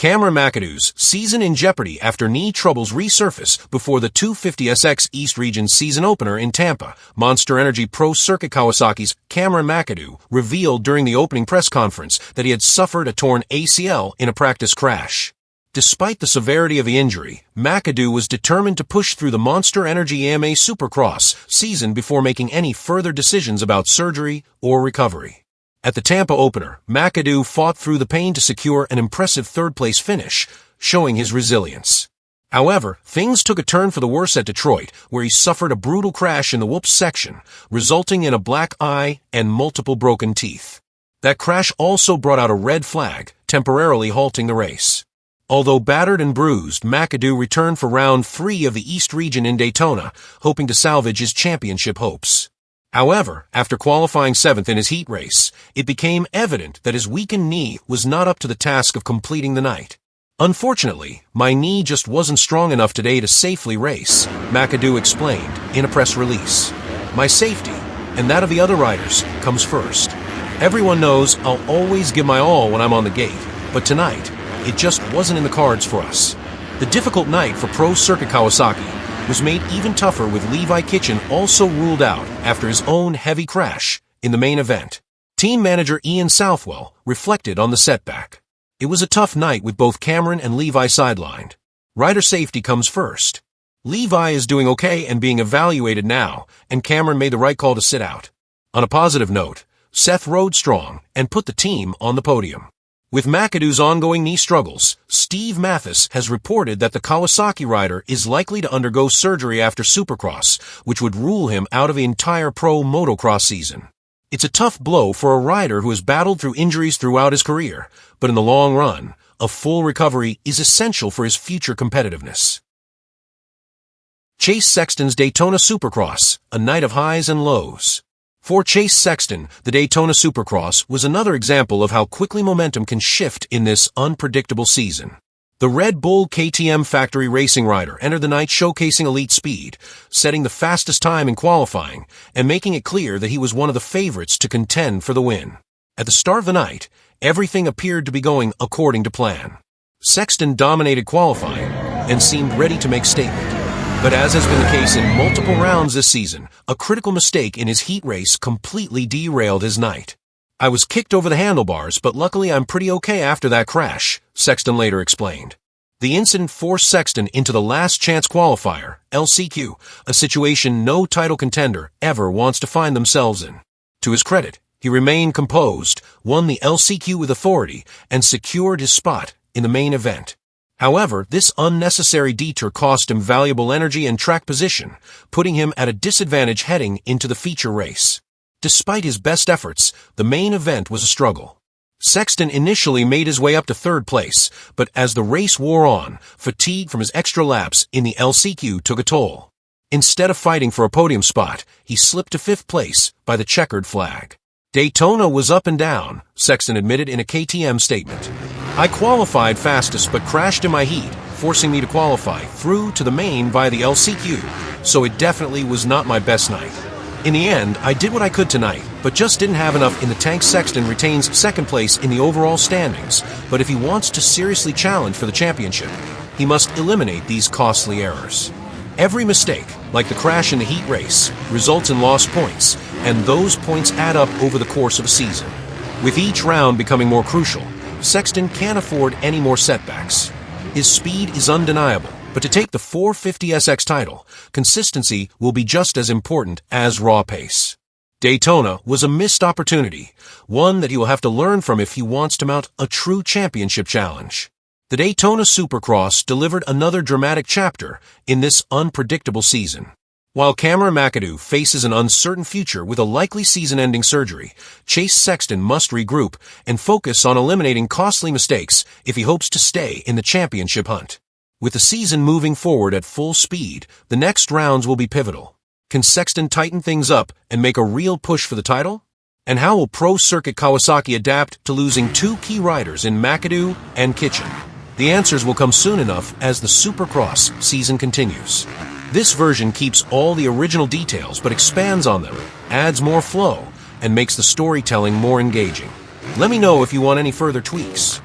Cameron Mcadoo's season in jeopardy after knee troubles resurface before the 250SX East Region season opener in Tampa. Monsterenergy Pro Circuit Kawasaki's Cameron Mcadoo revealed during the opening press conference that he had suffered a torn ACL in a practice crash. Despite the severity of the injury, Mcadoo was determined to push through the Monsterenergy AMA Supercross season before making any further decisions about surgery or recovery. At the Tampa opener, Mcadoo fought through the pain to secure an impressive third-place finish, showing his resilience. However, things took a turn for the worse at Detroit, where he suffered a brutal crash in the whoops section, resulting in a black eye and multiple broken teeth. That crash also brought out a red flag, temporarily halting the race. Although battered and bruised, Mcadoo returned for round 3 of the East Region in Daytona, hoping to salvage his championship hopes. However, after qualifying 7th in his heat race, it became evident that his weakened knee was not up to the task of completing the night. "Unfortunately, my knee just wasn't strong enough today to safely race," Mcadoo explained in a press release. "My safety, and that of the other riders, comes first. Everyone knows I'll always give my all when I'm on the gate, but tonight, it just wasn't in the cards for us." The difficult night for Pro Circuit Kawasaki was made even tougher with Levi Kitchen also ruled out after his own heavy crash in the main event. Team manager Ian Southwell reflected on the setback. "It was a tough night with both Cameron and Levi sidelined. Rider safety comes first. Levi is doing okay and being evaluated now, and Cameron made the right call to sit out." On a positive note, Seth rode strong and put the team on the podium. With Mcadoo's ongoing knee struggles, Steve Mathis has reported that the Kawasaki rider is likely to undergo surgery after Supercross, which would rule him out of the entire pro motocross season. It's a tough blow for a rider who has battled through injuries throughout his career, but in the long run, a full recovery is essential for his future competitiveness. Chase Sexton's Daytona Supercross, a night of highs and lows. For Chase Sexton, the Daytona Supercross was another example of how quickly momentum can shift in this unpredictable season. The Red Bull KTM factory racing rider entered the night showcasing elite speed, setting the fastest time in qualifying, and making it clear that he was one of the favorites to contend for the win. At the start of the night, everything appeared to be going according to plan. Sexton dominated qualifying and seemed ready to make statement. But as has been the case in multiple rounds this season, a critical mistake in his heat race completely derailed his night. "I was kicked over the handlebars, but luckily I'm pretty okay after that crash," Sexton later explained. The incident forced Sexton into the last chance qualifier, LCQ, a situation no title contender ever wants to find themselves in. To his credit, he remained composed, won the LCQ with authority, and secured his spot in the main event. However, this unnecessary detour cost him valuable energy and track position, putting him at a disadvantage heading into the feature race. Despite his best efforts, the main event was a struggle. Sexton initially made his way up to 3rd place, but as the race wore on, fatigue from his extra laps in the LCQ took a toll. Instead of fighting for a podium spot, he slipped to 5th place by the checkered flag. "Daytona was up and down," Sexton admitted in a KTM statement. "I qualified fastest but crashed in my heat, forcing me to qualify through to the main via the LCQ, so it definitely was not my best night. In the end, I did what I could tonight, but just didn't have enough in the tank." Sexton retains 2nd place in the overall standings, but if he wants to seriously challenge for the championship, he must eliminate these costly errors. Every mistake, like the crash in the heat race, results in lost points, and those points add up over the course of a season. With each round becoming more crucial, Sexton can't afford any more setbacks. His speed is undeniable, but to take the 450SX title, consistency will be just as important as raw pace. Daytona was a missed opportunity, one that he will have to learn from if he wants to mount a true championship challenge. The Daytona Supercross delivered another dramatic chapter in this unpredictable season. While Cameron Mcadoo faces an uncertain future with a likely season-ending surgery, Chase Sexton must regroup and focus on eliminating costly mistakes if he hopes to stay in the championship hunt. With the season moving forward at full speed, the next rounds will be pivotal. Can Sexton tighten things up and make a real push for the title? And how will Pro Circuit Kawasaki adapt to losing 2 key riders in Mcadoo and Kitchen? The answers will come soon enough as the Supercross season continues. This version keeps all the original details but expands on them, adds more flow, and makes the storytelling more engaging. Let me know if you want any further tweaks.